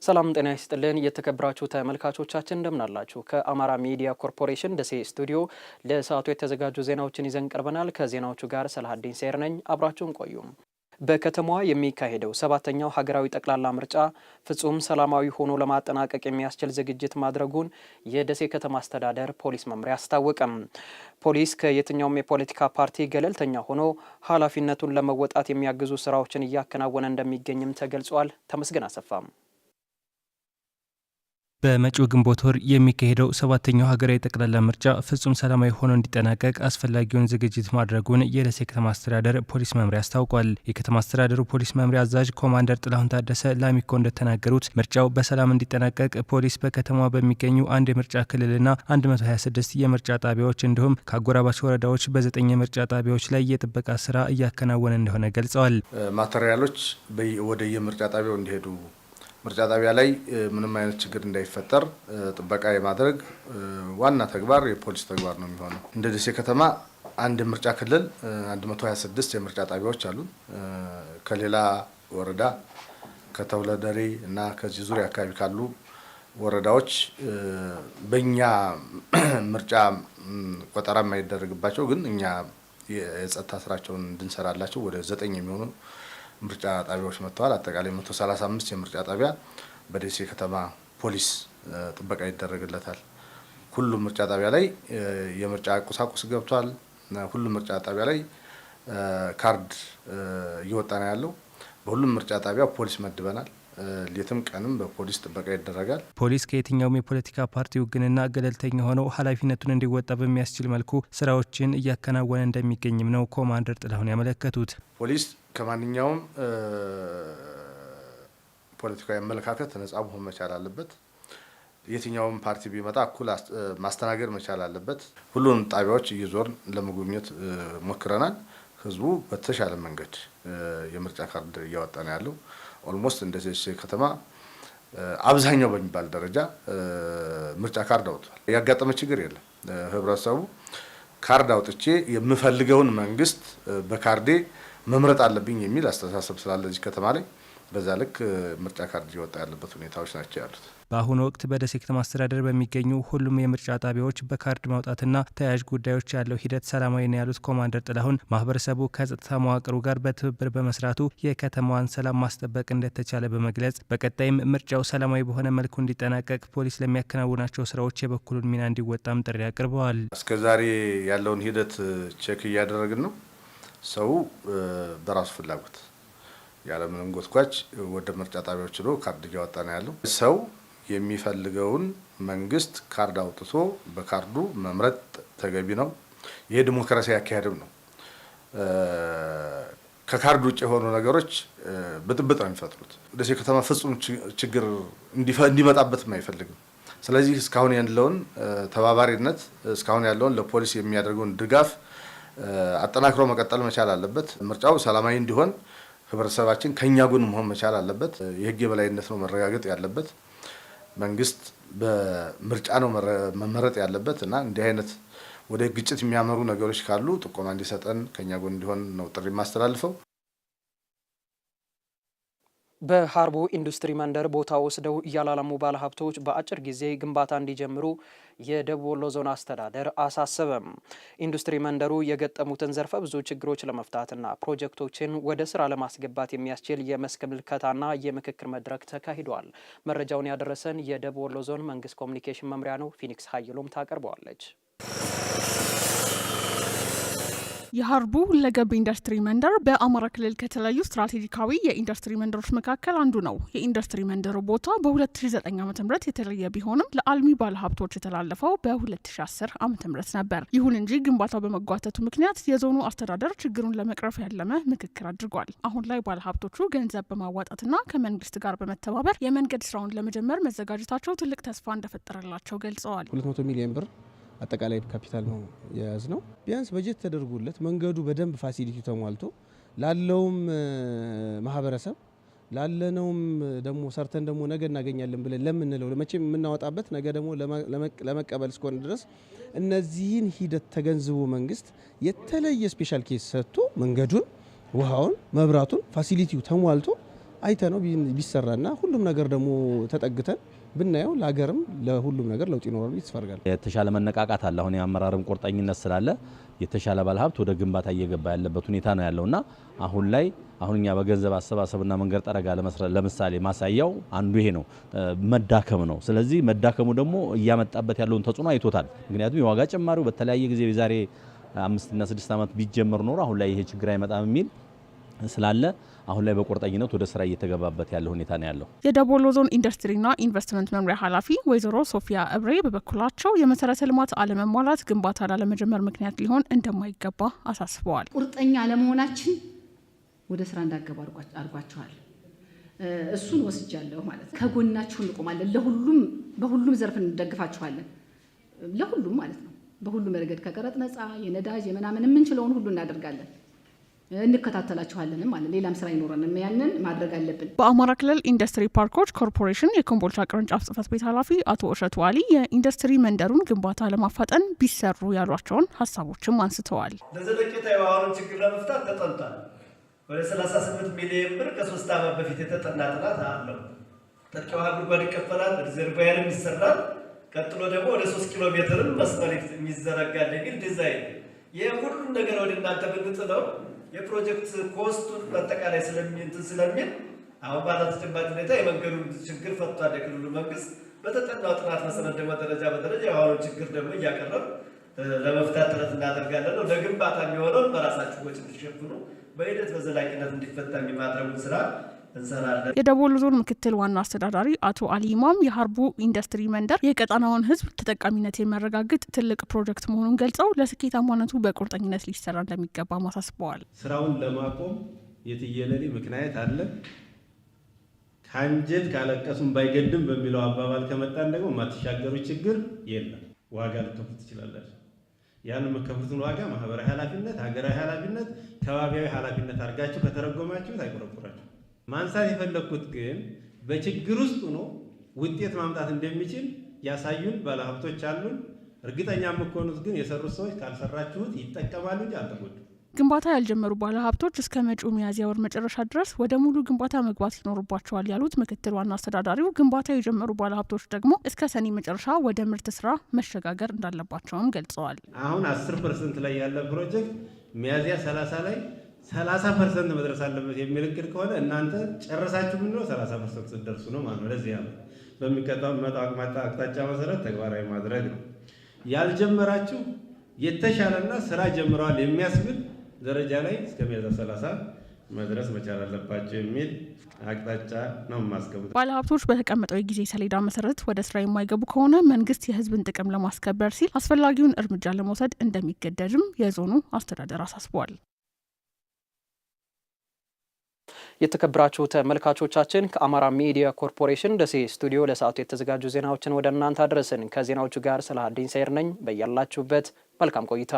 ሰላም ጤና ይስጥልን የተከበራችሁ ተመልካቾቻችን እንደምን አላችሁ? ከአማራ ሚዲያ ኮርፖሬሽን ደሴ ስቱዲዮ ለሰዓቱ የተዘጋጁ ዜናዎችን ይዘን ቀርበናል። ከዜናዎቹ ጋር ሰላሀዲን ሰይር ነኝ። አብራችሁን ቆዩ። በከተማዋ የሚካሄደው ሰባተኛው ሀገራዊ ጠቅላላ ምርጫ ፍጹም ሰላማዊ ሆኖ ለማጠናቀቅ የሚያስችል ዝግጅት ማድረጉን የደሴ ከተማ አስተዳደር ፖሊስ መምሪያ አስታወቀም። ፖሊስ ከየትኛውም የፖለቲካ ፓርቲ ገለልተኛ ሆኖ ኃላፊነቱን ለመወጣት የሚያግዙ ስራዎችን እያከናወነ እንደሚገኝም ተገልጿል። ተመስገን አሰፋም በመጪው ግንቦት ወር የሚካሄደው ሰባተኛው ሀገራዊ ጠቅላላ ምርጫ ፍጹም ሰላማዊ ሆኖ እንዲጠናቀቅ አስፈላጊውን ዝግጅት ማድረጉን የደሴ ከተማ አስተዳደር ፖሊስ መምሪያ አስታውቋል። የከተማ አስተዳደሩ ፖሊስ መምሪያ አዛዥ ኮማንደር ጥላሁን ታደሰ ለአሚኮ እንደተናገሩት ምርጫው በሰላም እንዲጠናቀቅ ፖሊስ በከተማዋ በሚገኙ አንድ የምርጫ ክልልና 126 የምርጫ ጣቢያዎች እንዲሁም ከአጎራባች ወረዳዎች በ9 የምርጫ ጣቢያዎች ላይ የጥበቃ ስራ እያከናወነ እንደሆነ ገልጸዋል። ማቴሪያሎች ወደ የምርጫ ጣቢያው እንዲሄዱ ምርጫ ጣቢያ ላይ ምንም አይነት ችግር እንዳይፈጠር ጥበቃ የማድረግ ዋና ተግባር የፖሊስ ተግባር ነው የሚሆነው። እንደ ደሴ ከተማ አንድ ምርጫ ክልል 126 የምርጫ ጣቢያዎች አሉ። ከሌላ ወረዳ ከተውለደሬ እና ከዚህ ዙሪያ አካባቢ ካሉ ወረዳዎች በእኛ ምርጫ ቆጠራ የማይደረግባቸው ግን እኛ የጸጥታ ስራቸውን እንድንሰራላቸው ወደ 9 የሚሆኑ ምርጫ ጣቢያዎች መጥተዋል። አጠቃላይ 135 የምርጫ ጣቢያ በደሴ ከተማ ፖሊስ ጥበቃ ይደረግለታል። ሁሉም ምርጫ ጣቢያ ላይ የምርጫ ቁሳቁስ ገብቷል። ሁሉም ምርጫ ጣቢያ ላይ ካርድ እየወጣ ነው ያለው። በሁሉም ምርጫ ጣቢያ ፖሊስ መድበናል። ሌትም ቀንም በፖሊስ ጥበቃ ይደረጋል። ፖሊስ ከየትኛውም የፖለቲካ ፓርቲ ውግንና ገለልተኛ ሆነው ኃላፊነቱን እንዲወጣ በሚያስችል መልኩ ስራዎችን እያከናወነ እንደሚገኝም ነው ኮማንደር ጥላሁን ያመለከቱት። ፖሊስ ከማንኛውም ፖለቲካዊ አመለካከት ነጻ መሆን መቻል አለበት። የትኛውም ፓርቲ ቢመጣ እኩል ማስተናገድ መቻል አለበት። ሁሉንም ጣቢያዎች እየዞርን ለመጎብኘት ሞክረናል። ህዝቡ በተሻለ መንገድ የምርጫ ካርድ እያወጣ ነው ያለው። ኦልሞስት እንደ ደሴ ከተማ አብዛኛው በሚባል ደረጃ ምርጫ ካርድ አውጥቷል። ያጋጠመ ችግር የለም። ህብረተሰቡ ካርድ አውጥቼ የምፈልገውን መንግስት በካርዴ መምረጥ አለብኝ የሚል አስተሳሰብ ስላለ እዚህ ከተማ ላይ በዛ ልክ ምርጫ ካርድ እየወጣ ያለበት ሁኔታዎች ናቸው ያሉት። በአሁኑ ወቅት በደሴ ከተማ አስተዳደር በሚገኙ ሁሉም የምርጫ ጣቢያዎች በካርድ ማውጣትና ተያያዥ ጉዳዮች ያለው ሂደት ሰላማዊ ነው ያሉት ኮማንደር ጥላሁን ማህበረሰቡ ከጸጥታ መዋቅሩ ጋር በትብብር በመስራቱ የከተማዋን ሰላም ማስጠበቅ እንደተቻለ በመግለጽ በቀጣይም ምርጫው ሰላማዊ በሆነ መልኩ እንዲጠናቀቅ ፖሊስ ለሚያከናውናቸው ስራዎች የበኩሉን ሚና እንዲወጣም ጥሪ አቅርበዋል። እስከዛሬ ያለውን ሂደት ቼክ እያደረግን ነው። ሰው በራሱ ፍላጎት ያለምንም ጎትጓች ወደ ምርጫ ጣቢያዎች ሄዶ ካርድ እያወጣ ነው ያለው። ሰው የሚፈልገውን መንግስት ካርድ አውጥቶ በካርዱ መምረጥ ተገቢ ነው። ይሄ ዲሞክራሲያዊ አካሄድም ነው። ከካርድ ውጭ የሆኑ ነገሮች ብጥብጥ ነው የሚፈጥሩት። ደሴ ከተማ ፍጹም ችግር እንዲመጣበትም አይፈልግም። ስለዚህ እስካሁን ያለውን ተባባሪነት እስካሁን ያለውን ለፖሊስ የሚያደርገውን ድጋፍ አጠናክሮ መቀጠል መቻል አለበት። ምርጫው ሰላማዊ እንዲሆን ህብረተሰባችን ከኛ ጎን መሆን መቻል አለበት። የህግ የበላይነት ነው መረጋገጥ ያለበት። መንግስት በምርጫ ነው መመረጥ ያለበት እና እንዲህ አይነት ወደ ግጭት የሚያመሩ ነገሮች ካሉ ጥቆማ እንዲሰጠን ከኛ ጎን እንዲሆን ነው ጥሪ ማስተላልፈው። በሀርቡ ኢንዱስትሪ መንደር ቦታ ወስደው ያላለሙ ባለሀብቶች በአጭር ጊዜ ግንባታ እንዲጀምሩ የደቡብ ወሎ ዞን አስተዳደር አሳሰበም። ኢንዱስትሪ መንደሩ የገጠሙትን ዘርፈ ብዙ ችግሮች ለመፍታትና ፕሮጀክቶችን ወደ ስራ ለማስገባት የሚያስችል የመስክ ምልከታና የምክክር መድረክ ተካሂዷል። መረጃውን ያደረሰን የደቡብ ወሎ ዞን መንግስት ኮሚኒኬሽን መምሪያ ነው። ፊኒክስ ሀይሎም ታቀርበዋለች። የሀርቡ ሁለገብ ኢንዱስትሪ መንደር በአማራ ክልል ከተለያዩ ስትራቴጂካዊ የኢንዱስትሪ መንደሮች መካከል አንዱ ነው። የኢንዱስትሪ መንደሩ ቦታ በ2009 ዓ.ም የተለየ ቢሆንም ለአልሚ ባለሀብቶች የተላለፈው በ2010 ዓ.ም ነበር። ይሁን እንጂ ግንባታው በመጓተቱ ምክንያት የዞኑ አስተዳደር ችግሩን ለመቅረፍ ያለመ ምክክር አድርጓል። አሁን ላይ ባለሀብቶቹ ገንዘብ በማዋጣትና ከመንግስት ጋር በመተባበር የመንገድ ስራውን ለመጀመር መዘጋጀታቸው ትልቅ ተስፋ እንደፈጠረላቸው ገልጸዋል። 200 ሚሊዮን ብር አጠቃላይ ካፒታል ነው የያዝ ነው። ቢያንስ በጀት ተደርጎለት መንገዱ በደንብ ፋሲሊቲ ተሟልቶ ላለውም ማህበረሰብ ላለነውም ደግሞ ሰርተን ደግሞ ነገ እናገኛለን ብለን ለምንለው ለመቼም የምናወጣበት ነገ ደግሞ ለመቀበል እስከሆነ ድረስ እነዚህን ሂደት ተገንዝቦ መንግስት የተለየ ስፔሻል ኬስ ሰጥቶ መንገዱን፣ ውሃውን፣ መብራቱን ፋሲሊቲው ተሟልቶ አይተነው ቢሰራና ሁሉም ነገር ደግሞ ተጠግተን ብናየው ለሀገርም ለሁሉም ነገር ለውጥ ይኖራል ይስፈርጋል። የተሻለ መነቃቃት አለ። አሁን የአመራርም ቁርጠኝነት ስላለ የተሻለ ባለሀብት ወደ ግንባታ እየገባ ያለበት ሁኔታ ነው ያለውና አሁን እኛ በገንዘብ አሰባሰብና መንገድ ጠረጋ ለምሳሌ ማሳያው አንዱ ይሄ ነው፣ መዳከም ነው። ስለዚህ መዳከሙ ደግሞ እያመጣበት ያለውን ተጽዕኖ አይቶታል። ምክንያቱም የዋጋ ጭማሪው በተለያየ ጊዜ የዛሬ 5 እና 6 ዓመት ቢጀመር ኖሮ አሁን ላይ ይሄ ችግር አይመጣም የሚል ስላለ አሁን ላይ በቁርጠኝነት ወደ ስራ እየተገባበት ያለ ሁኔታ ነው ያለው። የደቡብ ወሎ ዞን ኢንዱስትሪና ኢንቨስትመንት መምሪያ ኃላፊ ወይዘሮ ሶፊያ እብሬ በበኩላቸው የመሰረተ ልማት አለመሟላት ግንባታ ላለመጀመር ምክንያት ሊሆን እንደማይገባ አሳስበዋል። ቁርጠኛ አለመሆናችን ወደ ስራ እንዳገባ አድርጓቸዋል። እሱን ወስጃለሁ ማለት ነው። ከጎናችሁ እንቆማለን፣ በሁሉም ዘርፍ እንደግፋችኋለን፣ ለሁሉም ማለት ነው። በሁሉም ረገድ ከቀረጥ ነፃ የነዳጅ የምናምን የምንችለውን ሁሉ እናደርጋለን፣ እንከታተላችኋለንም ማለት ሌላም ስራ ይኖረንም ያንን ማድረግ አለብን። በአማራ ክልል ኢንዱስትሪ ፓርኮች ኮርፖሬሽን የኮምቦልቻ ቅርንጫፍ ጽህፈት ቤት ኃላፊ አቶ እሸቱ አሊ የኢንዱስትሪ መንደሩን ግንባታ ለማፋጠን ቢሰሩ ያሏቸውን ሀሳቦችም አንስተዋል። ለዘለቄታ የውሃውን ችግር ለመፍታት ተጠንቷል። ወደ 38 ሚሊዮን ብር ከ3 ዓመት በፊት የተጠና ጥናት አለው። ጥልቅ የውሃ ጉድጓድ ይከፈላል፣ ሪዘርቫየርም ይሰራል። ቀጥሎ ደግሞ ወደ 3 ኪሎ ሜትርም መስመር የሚዘረጋል የሚል ዲዛይን። ይህ ሁሉም ነገር ወደ እናንተ ብንጥለው የፕሮጀክት ኮስቱን በአጠቃላይ ስለሚል አሁን ባለው ተጨባጭ ሁኔታ የመንገዱን ችግር ፈቷል የክልሉ መንግስት። በተጠናው ጥናት መሰረት ደግሞ ደረጃ በደረጃ የውሃውን ችግር ደግሞ እያቀረብ ለመፍታት ጥረት እናደርጋለን ነው። ለግንባታ የሚሆነውን በራሳችሁ ወጪ እንዲሸፍኑ በሂደት በዘላቂነት እንዲፈታ የሚማድረጉን ስራ እንሰራለን። የደቡብ ወሎ ዞን ምክትል ዋና አስተዳዳሪ አቶ አሊ ኢማም የሀርቡ ኢንዱስትሪ መንደር የቀጠናውን ሕዝብ ተጠቃሚነት የሚያረጋግጥ ትልቅ ፕሮጀክት መሆኑን ገልጸው ለስኬታማነቱ በቁርጠኝነት ሊሰራ እንደሚገባ አሳስበዋል። ስራውን ለማቆም የትየለሌ ምክንያት አለ። ካንጀት ካለቀሱም ባይገድም በሚለው አባባል ከመጣን ደግሞ ማትሻገሩ ችግር የለም። ዋጋ ልትከፍሉ ትችላላችሁ። ያን መከፍሉትን ዋጋ ማህበራዊ ኃላፊነት፣ ሀገራዊ ኃላፊነት፣ ከባቢያዊ ኃላፊነት አድርጋችሁ ከተረጎማችሁት አይቆረቁራችሁ። ማንሳት የፈለኩት ግን በችግር ውስጥ ሆኖ ውጤት ማምጣት እንደሚችል ያሳዩን ባለሀብቶች አሉን። እርግጠኛ የምትሆኑት ግን የሰሩት ሰዎች ካልሰራችሁት ይጠቀማሉ እንጂ አልተጎዱም። ግንባታ ያልጀመሩ ባለሀብቶች እስከ መጪው ሚያዝያ ወር መጨረሻ ድረስ ወደ ሙሉ ግንባታ መግባት ይኖርባቸዋል ያሉት ምክትል ዋና አስተዳዳሪው ግንባታ የጀመሩ ባለሀብቶች ደግሞ እስከ ሰኔ መጨረሻ ወደ ምርት ስራ መሸጋገር እንዳለባቸውም ገልጸዋል። አሁን 10% ላይ ያለ ፕሮጀክት ሚያዝያ 30 ላይ 30% መድረስ አለበት የሚል እቅድ ከሆነ እናንተ ጨረሳችሁ ምን ነው 30% ስትደርሱ ነው ማለት ነው። ለዚህ ያለው በሚቀጣው መጣ አቅጣጫ መሰረት ተግባራዊ ማድረግ ነው። ያልጀመራችሁ የተሻለና ስራ ጀምረዋል የሚያስብል ደረጃ ላይ እስከ ሚያዝያ 30 መድረስ መቻል አለባቸው የሚል አቅጣጫ ነው ማስቀመጥ። ባለሀብቶች በተቀመጠው የጊዜ ሰሌዳ መሰረት ወደ ስራ የማይገቡ ከሆነ መንግስት የህዝብን ጥቅም ለማስከበር ሲል አስፈላጊውን እርምጃ ለመውሰድ እንደሚገደድም የዞኑ አስተዳደር አሳስበዋል። የተከበራችሁ ተመልካቾቻችን ከአማራ ሚዲያ ኮርፖሬሽን ደሴ ስቱዲዮ ለሰዓቱ የተዘጋጁ ዜናዎችን ወደ እናንተ አድረስን። ከዜናዎቹ ጋር ሰላሀዲን ሰይር ነኝ። በያላችሁበት መልካም ቆይታ